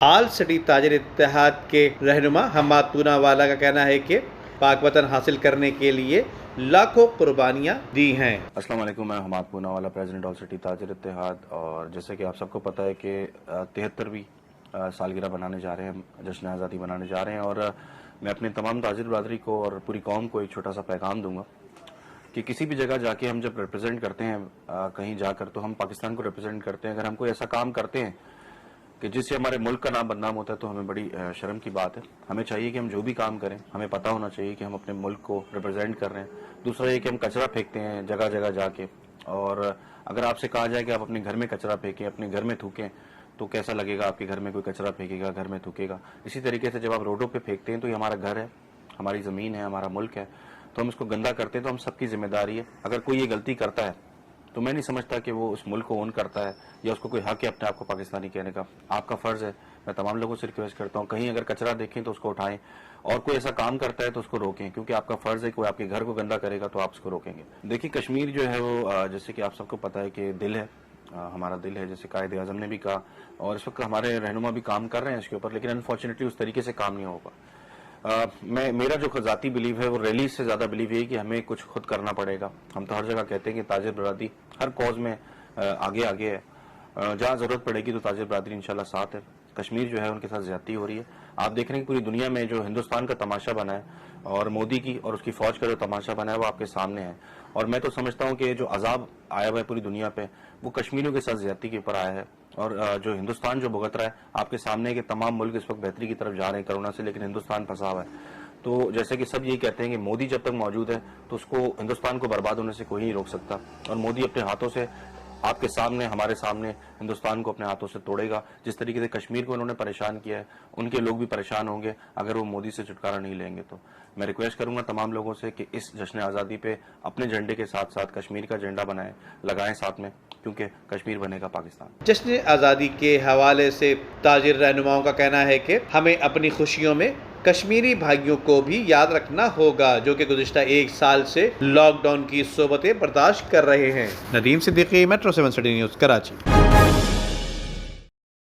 आल city Tajir इत्तेहाद के रहनुमा हम्माद पूनावाला का कहना है कि पाक वतन हासिल करने के लिए लाखों कुर्बानियां दी हैं। अस्सलाम वालेकुम, मैं Hammad Poonawala, president all city Tajir Ittehad. और जैसे कि आप सबको पता है कि 73वीं सालगिरह बनाने जा रहे हैं, जश्न आज़ादी बनाने जा रहे हैं। और मैं अपने तमाम ताजिर बरादरी को और पूरी कौम को एक छोटा सा पैगाम दूंगा कि किसी भी जगह जाके हम जब रिप्रेजेंट करते हैं कहीं जाकर, तो हम पाकिस्तान को रिप्रेजेंट करते हैं। अगर हम कोई ऐसा काम करते हैं कि जिससे हमारे मुल्क का नाम बदनाम होता है तो हमें बड़ी शर्म की बात है। हमें चाहिए कि हम जो भी काम करें हमें पता होना चाहिए कि हम अपने मुल्क को रिप्रेजेंट कर रहे हैं। दूसरा ये कि हम कचरा फेंकते हैं जगह जगह जाके, और अगर आपसे कहा जाए कि आप अपने घर में कचरा फेंकें, अपने घर में थूकें, तो कैसा लगेगा? आपके घर में कोई कचरा फेंकेगा, घर में थूकेगा। इसी तरीके से जब आप रोडों पे फेंकते हैं तो ये हमारा घर है, हमारी ज़मीन है, हमारा मुल्क है, तो हम इसको गंदा करते हैं तो हम सबकी जिम्मेदारी है। अगर कोई ये गलती करता है तो मैं नहीं समझता कि वो उस मुल्क को ओन करता है या उसको कोई हक है अपने आप को पाकिस्तानी कहने का। आपका फ़र्ज़ है, मैं तमाम लोगों से रिक्वेस्ट करता हूँ, कहीं अगर कचरा देखें तो उसको उठाएं, और कोई ऐसा काम करता है तो उसको रोकें, क्योंकि आपका फ़र्ज़ है। कोई आपके घर को गंदा करेगा तो आप उसको रोकेंगे। देखिए, कश्मीर जो है वो जैसे कि आप सबको पता है कि दिल है, हमारा दिल है, जैसे कायद आज़म ने भी कहा, और इस वक्त हमारे रहनुमा भी काम कर रहे हैं इसके ऊपर, लेकिन अनफॉर्चुनेटली उस तरीके से काम नहीं होगा। मेरा जो ज़ाती बिलीव है वो रैली से ज़्यादा बिलीव है कि हमें कुछ खुद करना पड़ेगा। हम तो हर जगह कहते हैं कि ताजिर बरादरी हर कॉज में आगे आगे है, जहाँ ज़रूरत पड़ेगी तो ताजिर बरादरी इंशाल्लाह साथ है। कश्मीर जो है उनके साथ ज़्यादती हो रही है। आप देख रहे हैं कि पूरी दुनिया में जो हिंदुस्तान का तमाशा बना है और मोदी की और उसकी फ़ौज का जो तमाशा बना है वो आपके सामने है। और मैं तो समझता हूँ कि जो अजाब आया हुआ है पूरी दुनिया पे, वो कश्मीरियों के साथ ज़्यादती के ऊपर आया है। और जो हिंदुस्तान जो भुगत रहा है, आपके सामने के तमाम मुल्क इस वक्त बेहतरी की तरफ जा रहे हैं कोरोना से, लेकिन हिंदुस्तान फंसा हुआ है। तो जैसे कि सब यही कहते हैं कि मोदी जब तक मौजूद है तो उसको, हिंदुस्तान को बर्बाद होने से कोई नहीं रोक सकता। और मोदी अपने हाथों से, आपके सामने, हमारे सामने हिंदुस्तान को अपने हाथों से तोड़ेगा। जिस तरीके से कश्मीर को उन्होंने परेशान किया है, उनके लोग भी परेशान होंगे अगर वो मोदी से छुटकारा नहीं लेंगे। तो मैं रिक्वेस्ट करूंगा तमाम लोगों से कि इस जश्न आज़ादी पे अपने झंडे के साथ साथ कश्मीर का झंडा बनाएं, लगाएं साथ में, क्योंकि कश्मीर बनेगा पाकिस्तान। जश्न आज़ादी के हवाले से ताजिर रहनुमाओं का कहना है कि हमें अपनी खुशियों में कश्मीरी भाइयों को भी याद रखना होगा, जो कि गुज़िश्ता 1 साल से लॉकडाउन की सोबतें बर्दाश्त कर रहे हैं। Nadeem Siddiqui, metro 7 city news, Karachi.